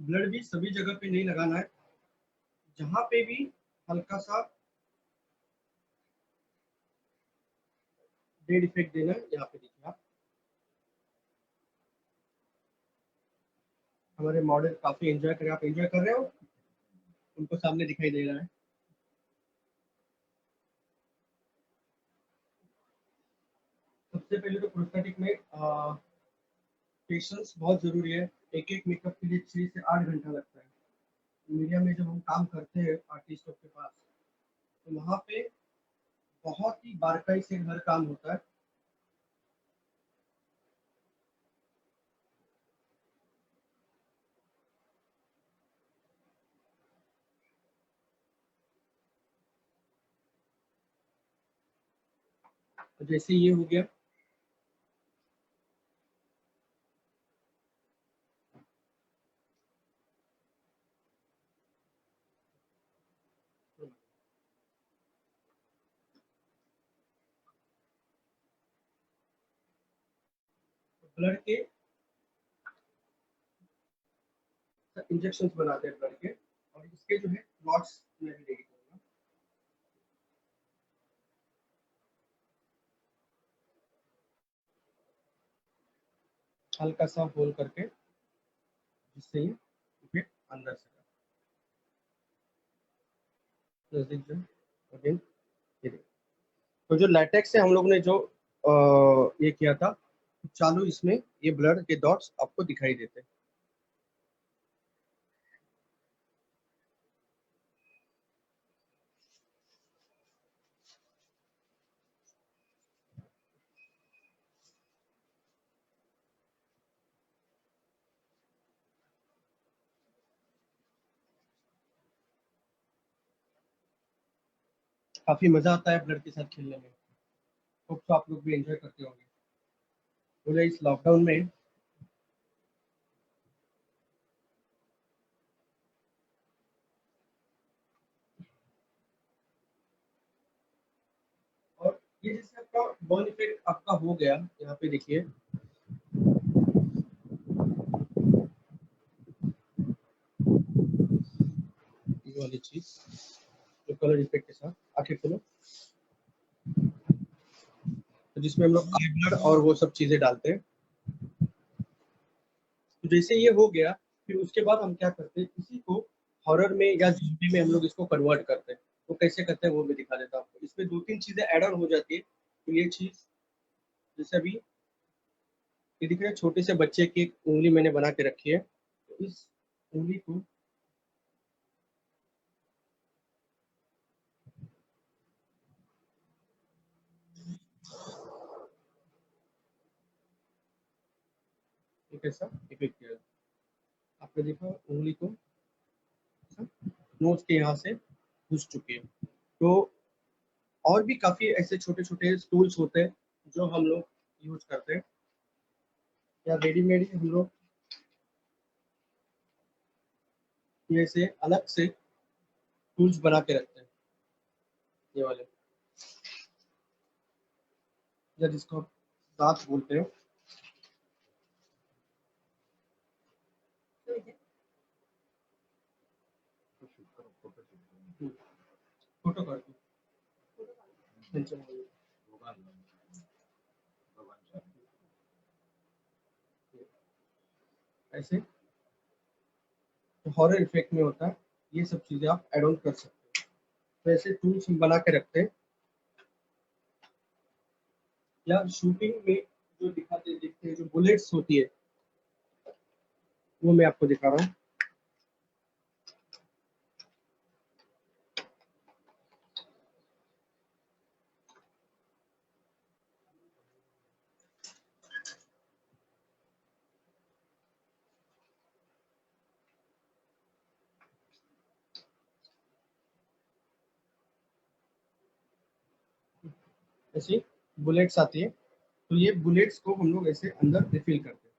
Speaker 2: ब्लड भी सभी जगह पे नहीं लगाना है, जहां पे भी हल्का सा डेड इफेक्ट देना है। यहाँ पे देखिए आप हमारे मॉडल काफी एंजॉय करें, आप एंजॉय कर रहे हो, उनको सामने दिखाई दे रहा है। सबसे पहले तो प्रोस्थेटिक में पेशेंस बहुत जरूरी है। एक एक मेकअप के लिए 6 से 8 घंटा लगता है। मीडिया में जब हम काम करते हैं आर्टिस्टों के पास, तो वहाँ पे बहुत ही बारीकाई से हर काम होता है। तो जैसे ये हो गया, ब्लड के इंजेक्शन बनाते हैं ब्लड के, और इसके जो है क्लॉट्स मैं भी रेडी करूंगा। हल्का सा होल करके, जिससे ये फिर अंदर से नजदीक जो अगेन ये देखो। तो जो लैटेक्स से हम लोग ने जो ये किया था, चालू इसमें ये ब्लड के डॉट्स आपको दिखाई देते हैं। काफी मजा आता है ब्लड के साथ खेलने में। होप तो आप लोग भी एंजॉय करते होंगे। बोले इस लॉकडाउन में और ये जैसे आपका बर्न इफेक्ट आपका हो गया, यहाँ पे देखिए ये वाली चीज जो कलर इफेक्ट के साथ आंखें खोलो, तो जिसमें हम लोग आई ब्लड और वो सब चीजें डालते हैं। तो जैसे ये हो गया, फिर उसके बाद हम क्या करते हैं, इसी को हॉरर में या ज़ॉम्बी में हम लोग इसको कन्वर्ट करते हैं। तो कैसे करते हैं वो मैं दिखा देता हूँ आपको। इसमें दो तीन चीजें ऐड ऑन हो जाती है। तो ये चीज जैसे अभी ये दिख रहा है, छोटे से बच्चे की एक उंगली मैंने बना के रखी है। तो इस उंगली को एक ऐसा इफेक्ट किया, आपने देखा उंगली को नोज के यहाँ से घुस चुकी है। तो और भी काफी ऐसे छोटे छोटे टूल्स होते हैं जो हम लोग यूज करते हैं, या रेडीमेड ही हम लोग ये से अलग से टूल्स बना के रखते हैं। ये वाले या जिसको आप दांत बोलते हैं। फोटो कर दो। ऐसे हॉरर इफेक्ट में होता है, ये सब चीजें आप एड ऑन कर सकते हैं। तो ऐसे टूल्स हम बना के रखते हैं, या शूटिंग में जो दिखाते देखते हैं जो बुलेट्स होती है, वो मैं आपको दिखा रहा हूँ। ऐसी बुलेट्स आती है, तो ये बुलेट्स को हम लोग ऐसे अंदर रिफिल करते हैं।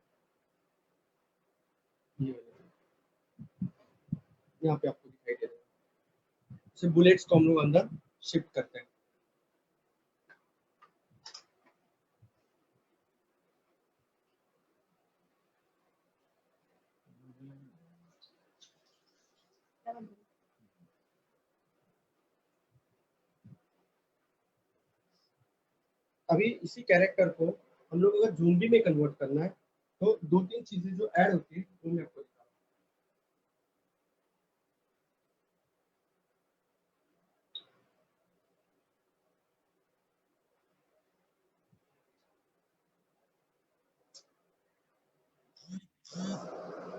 Speaker 2: ये यहाँ पे आपको दिखाई दे रहा है, जैसे बुलेट्स को हम लोग अंदर शिफ्ट करते हैं। अभी इसी कैरेक्टर को हम लोग अगर ज़ॉम्बी में कन्वर्ट करना है, तो दो तीन चीजें जो ऐड होती है वो मैं आपको दिखा रहा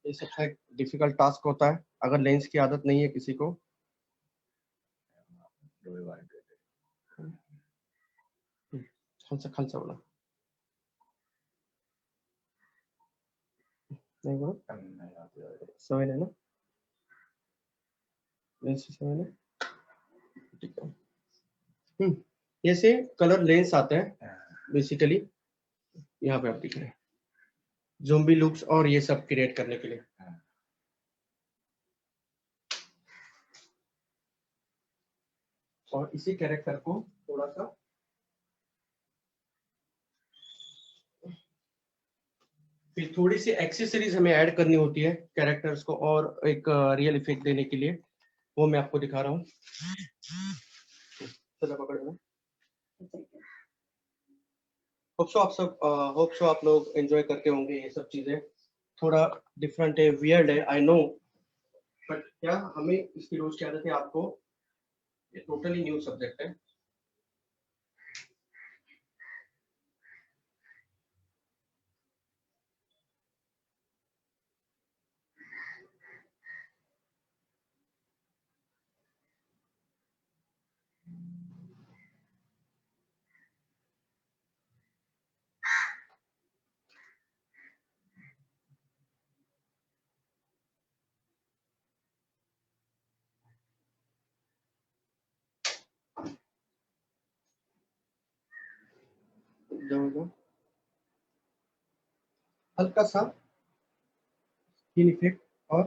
Speaker 2: ये सबसे डिफिकल्ट टास्क होता है अगर लेंस की आदत नहीं है किसी को। खालसा बोला नहीं बोला समझ है ना लेंस समझ है ठीक है। ऐसे कलर लेंस आते हैं बेसिकली यहाँ पे आप दिख रहे हैं ज़ोंबी लुक्स और ये सब क्रिएट करने के लिए। और इसी कैरेक्टर को थोड़ा सा फिर थोड़ी सी एक्सेसरीज हमें ऐड करनी होती है कैरेक्टर्स को और एक रियल इफेक्ट देने के लिए, वो मैं आपको दिखा रहा हूँ। चलो पकड़ना। होप सो आप लोग एंजॉय करते होंगे ये सब चीजें। थोड़ा डिफरेंट है, वियर्ड है, आई नो, बट क्या हमें इसकी रोज की आदत है आपको, ये टोटली न्यू सब्जेक्ट है। हल्का सा स्किन इफेक्ट और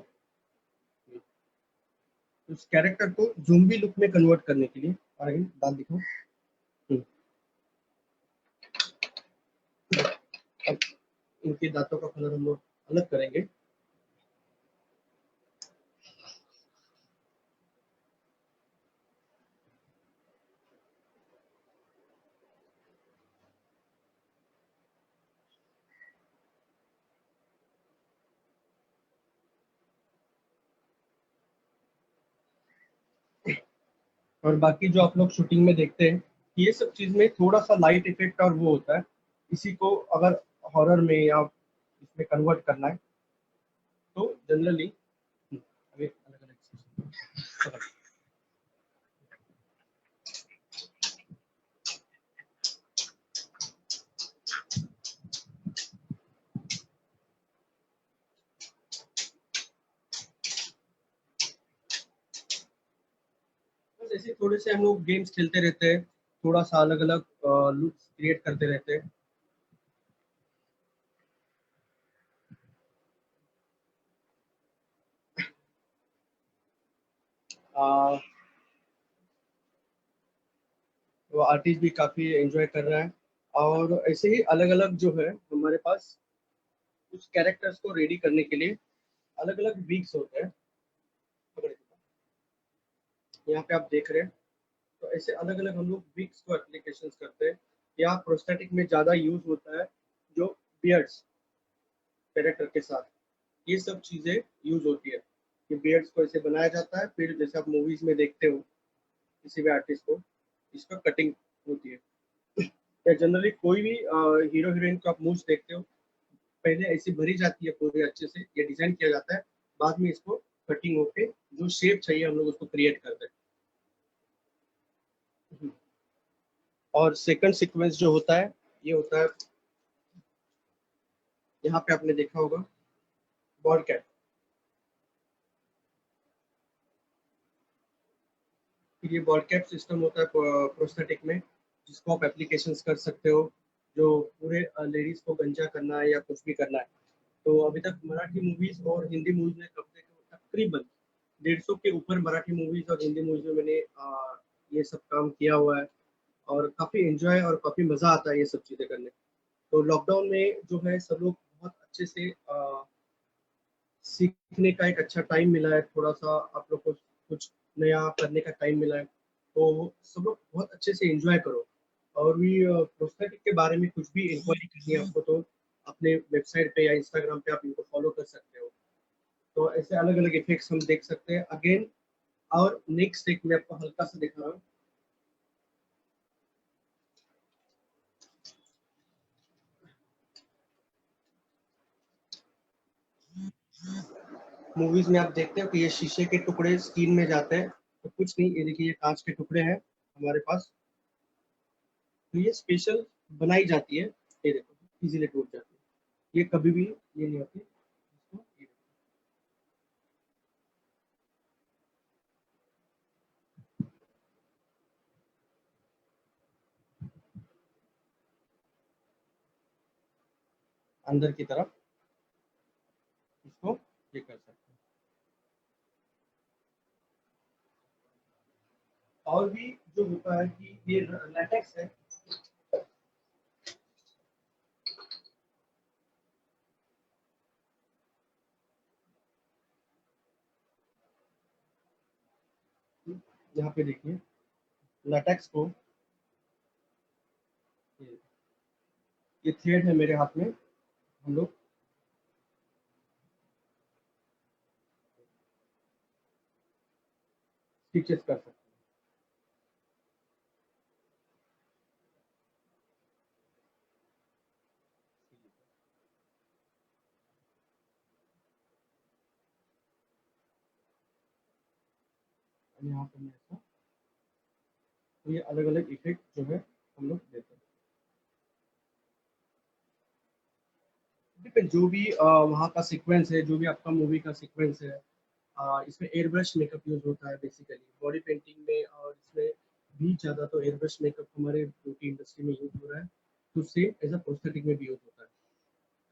Speaker 2: उस कैरेक्टर को ज़ोंबी लुक में कन्वर्ट करने के लिए। और अगेन दांत दिखाओ। अब इनके दांतों का कलर हम लोग अलग करेंगे। और बाकी जो आप लोग शूटिंग में देखते हैं, ये सब चीज में थोड़ा सा लाइट इफेक्ट और वो होता है। इसी को अगर हॉरर में या इसमें कन्वर्ट करना है तो जनरली अलग अलग बस ऐसे थोड़े से हम लोग गेम्स खेलते रहते हैं, थोड़ा सा अलग अलग लुक्स क्रिएट करते रहते हैं। वो आर्टिस्ट भी काफी एंजॉय कर रहा है। और ऐसे ही अलग अलग जो है हमारे पास उस कैरेक्टर्स को रेडी करने के लिए अलग अलग वीक्स होते हैं। यहाँ पे आप देख रहे हैं, तो ऐसे अलग अलग हम लोग विग्स को एप्लीकेशंस करते हैं। या प्रोस्थेटिक में ज़्यादा यूज होता है जो बियर्ड्स कैरेक्टर के साथ, ये सब चीज़ें यूज होती है। ये बियर्ड्स को ऐसे बनाया जाता है, फिर जैसे आप मूवीज में देखते हो किसी भी आर्टिस्ट को, इसका कटिंग होती है। या जनरली कोई भी हीरो हीरोइन को आप मूव्स देखते हो, पहले ऐसी भरी जाती है पूरे अच्छे से, ये डिजाइन किया जाता है, बाद में इसको कटिंग होके जो शेप चाहिए हम लोग उसको क्रिएट करते हैं। और सेकंड सीक्वेंस जो होता है, ये होता है, यहाँ पे आपने देखा होगा बॉल कैप। फिर ये बॉल कैप सिस्टम होता है प्रोस्थेटिक में, जिसको आप एप्लीकेशंस कर सकते हो जो पूरे लेडीज को गंजा करना है या कुछ भी करना है। तो अभी तक मराठी मूवीज और हिंदी मूवीज में कम से कम तकरीबन 150 के ऊपर मराठी मूवीज और हिंदी मूवीज में मैंने ये सब काम किया हुआ है। और काफ़ी एंजॉय और काफ़ी मज़ा आता है ये सब चीज़ें करने। तो लॉकडाउन में जो है सब लोग बहुत अच्छे से सीखने का एक अच्छा टाइम मिला है, थोड़ा सा आप लोग को कुछ नया करने का टाइम मिला है, तो सब लोग बहुत अच्छे से एंजॉय करो। और भी प्रोस्थेटिक के बारे में कुछ भी इंक्वायरी करनी है आपको तो अपने वेबसाइट पे या इंस्टाग्राम पे आप इनको फॉलो कर सकते हो। तो ऐसे अलग अलग इफेक्ट्स हम देख सकते हैं अगेन। और नेक्स्ट एक मैं आपको हल्का सा दिखा रहा हूँ। मूवीज में आप देखते हो कि ये शीशे के टुकड़े स्किन में जाते हैं, तो कुछ नहीं, ये देखिए ये कांच के टुकड़े हैं हमारे पास, तो ये स्पेशल बनाई जाती है। ये देखो इजीली टूट जाती है, ये कभी भी ये नहीं होती। इसको ये अंदर की तरफ इसको ये कर सकते हैं। और भी जो होता है कि ये लैटेक्स है, यहाँ पे देखिए लैटेक्स को, ये थ्रेड है मेरे हाथ में, हम लोग स्टिचेस कर सकते हैं। यहाँ पे मैं ऐसा, तो ये अलग अलग इफेक्ट जो है हम लोग देते हैं। डिपेंड जो भी वहाँ का सीक्वेंस है, जो भी आपका मूवी का सीक्वेंस है, इसमें एयर ब्रश मेकअप यूज होता है बेसिकली बॉडी पेंटिंग में, और इसमें भी ज़्यादा तो एयर ब्रश मेकअप हमारे ब्यूटी इंडस्ट्री में यूज हो रहा है, तो सेम एज अ प्रोस्थेटिक में भी यूज होता है।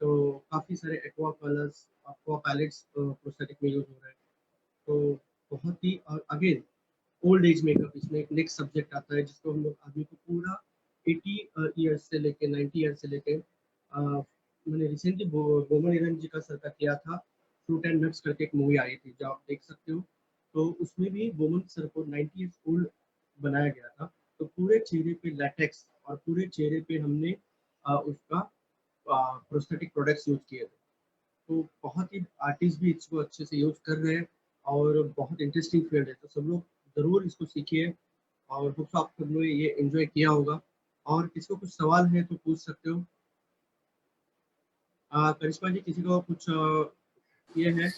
Speaker 2: तो काफ़ी सारे aqua colours, aqua palettes prosthetic में यूज हो रहे हैं। तो बहुत ही, और अगेन ओल्ड एज मेकअप इसमें एक नेक्स्ट सब्जेक्ट आता है, जिसको हम लोग आदमी को पूरा 80 ईयर्स से लेके 90 ईयर्स से लेके, मैंने रिसेंटली बोमन ईरानी जी का सर का किया था, फ्रूट एंड नट्स करके एक मूवी आई थी जो आप देख सकते हो, तो उसमें भी बोमन सर को 90 ईयर्स ओल्ड बनाया गया था। तो पूरे चेहरे पे लैटेक्स और पूरे चेहरे पे हमने उसका प्रोस्थेटिक प्रोडक्ट्स यूज किए थे। तो बहुत ही आर्टिस्ट भी इसको अच्छे से यूज कर रहे हैं, और बहुत इंटरेस्टिंग फील्ड है, तो सब लोग ज़रूर इसको सीखिए, और होप्स आप सब लोग ये एंजॉय किया होगा। और किसी को कुछ सवाल है तो पूछ सकते हो। करिश्मा जी, किसी को कुछ ये है?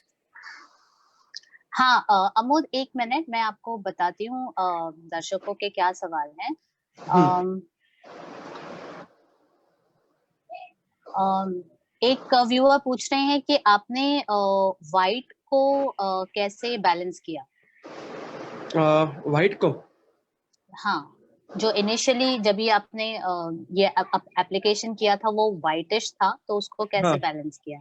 Speaker 1: हाँ अमोद, एक मिनट, मैं आपको बताती हूँ दर्शकों के क्या सवाल हैं। एक व्यूअर पूछ रहे हैं कि आपने व्हाइट को कैसे बैलेंस किया?
Speaker 2: व्हाइट को,
Speaker 1: हाँ, जो इनिशियली जब भी आपने ये एप्लीकेशन किया था वो व्हाइटिश था, तो उसको कैसे
Speaker 2: हाँ
Speaker 1: बैलेंस किया?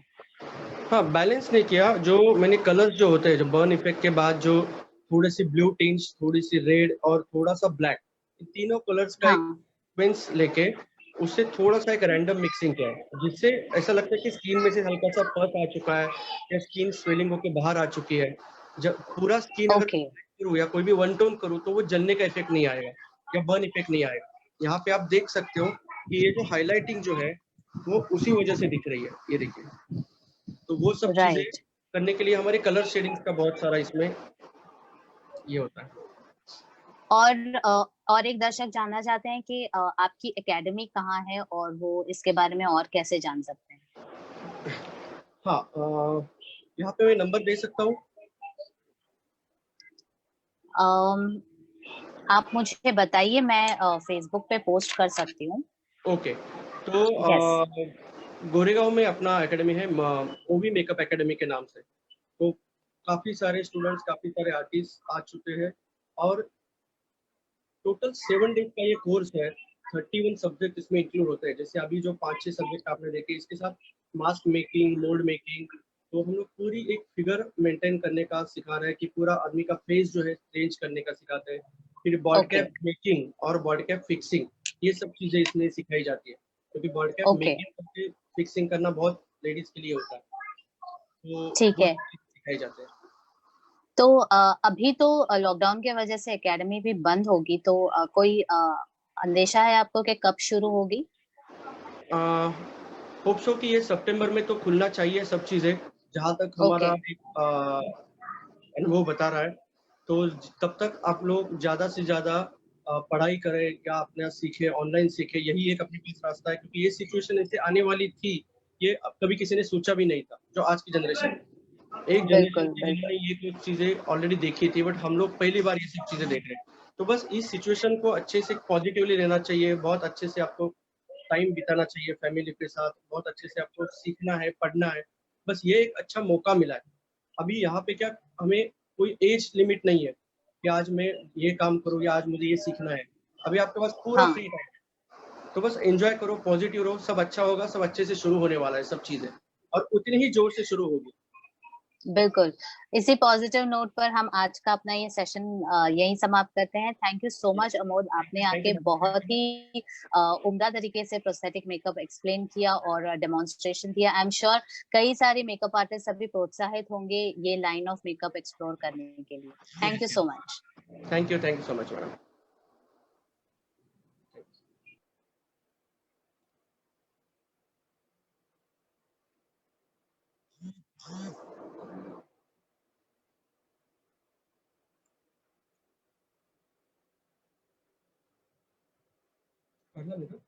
Speaker 2: हाँ, बैलेंस नहीं किया। जो मैंने कलर्स जो होते हैं, जो बर्न इफेक्ट के बाद जो थोड़ी सी ब्लू टिंज, थोड़ी सी रेड और थोड़ा सा ब्लैक, इन तीनों कलर्स का एक
Speaker 1: हाँ,
Speaker 2: सीक्वेंस लेके उससे थोड़ा सा एक रैंडम मिक्सिंग किया है, जिससे ऐसा लगता है कि स्किन में से हल्का सा पस आ चुका है, या स्किन स्वेलिंग होकर बाहर आ चुकी है। जब पूरा स्किन अगर
Speaker 1: ओके,
Speaker 2: करूँ या कोई भी वन टोन करूँ, तो वो जलने का इफेक्ट नहीं आएगा या बर्न इफेक्ट नहीं आएगा। यहाँ पे आप देख सकते हो कि ये जो हाईलाइटिंग जो है वो उसी वजह से दिख रही है, ये देखिए। तो वो सब चीजें
Speaker 1: राइट।
Speaker 2: करने के लिए हमारे कलर शेडिंग्स का बहुत सारा इसमें ये होता है।
Speaker 1: और एक दर्शक जानना चाहते हैं कि आपकी एकेडमी कहाँ है और वो इसके बारे में और कैसे जान सकते हैं?
Speaker 2: हाँ, यहाँ पे मैं नंबर दे सकता हूँ।
Speaker 1: अम, आप मुझे बताइए, मैं फेसबुक पे पोस्ट कर सकती हूँ।
Speaker 2: ओके, तो
Speaker 1: यस।
Speaker 2: गोरेगांव में अपना एकेडमी है, ओवी मेकअप एकेडमी के नाम से। तो काफी सारे स्टूडेंट्स, काफी सारे आर्टिस्ट आ चुके हैं, और टोटल 7 डेज का ये कोर्स है। 31 सब्जेक्ट इसमें इंक्लूड होते हैं। जैसे अभी जो 5-6 सब्जेक्ट आपने देखे, इसके साथ मास्क मेकिंग, मोल्ड मेकिंग, तो हम लोग पूरी एक फिगर मेंटेन करने का सिखा रहे हैं, कि पूरा आदमी का फेस जो है चेंज करने का सिखाते हैं। फिर बॉडी
Speaker 1: ओके,
Speaker 2: कैप मेकिंग और बॉडी कैप फिक्सिंग, ये सब चीजें इसमें सिखाई जाती है, क्योंकि बॉडी कैप
Speaker 1: ओके,
Speaker 2: मेकिंग करके फिक्सिंग करना बहुत लेडीज के लिए होता है, तो
Speaker 1: ठीक
Speaker 2: वो
Speaker 1: है।
Speaker 2: सिखाई जाते हैं।
Speaker 1: तो अभी तो लॉकडाउन की वजह से एकेडमी भी बंद होगी, तो कोई अंदेशा है आपको कि कब शुरू होगी?
Speaker 2: होप सो कि ये सितंबर में तो खुलना चाहिए सब चीज़ें, जहाँ तक हमारा
Speaker 1: Okay.
Speaker 2: एक अनुभव बता रहा है, तो तब तक आप लोग ज़्यादा से ज़्यादा पढ़ाई करें या अपना सीखें, ऑनलाइन सीखें, यही एक अपने पास रास्ता है, क्योंकि ये सिचुएशन ऐसे आने वाली थी, ये अब कभी किसी ने सोचा भी नहीं था, जो आज की जनरेशन है। एक जनरेशन
Speaker 1: बिल्कुल
Speaker 2: थी
Speaker 1: बिल्कुल।
Speaker 2: जिन्होंने ये कुछ चीज़ें ऑलरेडी देखी थी, बट हम लोग पहली बार ये सब चीज़ें देख रहे हैं। तो बस इस सिचुएशन को अच्छे से पॉजिटिवली लेना चाहिए, बहुत अच्छे से आपको टाइम बिताना चाहिए फैमिली के साथ, बहुत अच्छे से आपको सीखना है, पढ़ना है। बस ये एक अच्छा मौका मिला है। अभी यहाँ पे क्या, हमें कोई एज लिमिट नहीं है कि आज मैं ये काम करूँ या आज मुझे ये सीखना है। अभी आपके पास पूरा
Speaker 1: हाँ,
Speaker 2: फ्री टाइम है। तो बस एन्जॉय करो, पॉजिटिव रहो, सब अच्छा होगा, सब अच्छे से शुरू होने वाला है सब चीज़ें, और उतनी ही जोर से शुरू होगी।
Speaker 1: बिल्कुल। इसी पॉजिटिव नोट पर हम आज का अपना ये सेशन यहीं समाप्त करते हैं। Thank you so much Amod, आपने
Speaker 2: थैंक
Speaker 1: आके
Speaker 2: यू।
Speaker 1: बहुत ही उम्दा तरीके से प्रोस्थेटिक मेकअप एक्सप्लेन किया और डेमोंस्ट्रेशन दिया। आई एम श्योर कई सारे मेकअप आर्टिस्ट अभी प्रोत्साहित होंगे ये लाइन ऑफ मेकअप एक्सप्लोर करने के लिए। Thank you so much.
Speaker 2: Thank you so much madam. पढ़ना बेटा।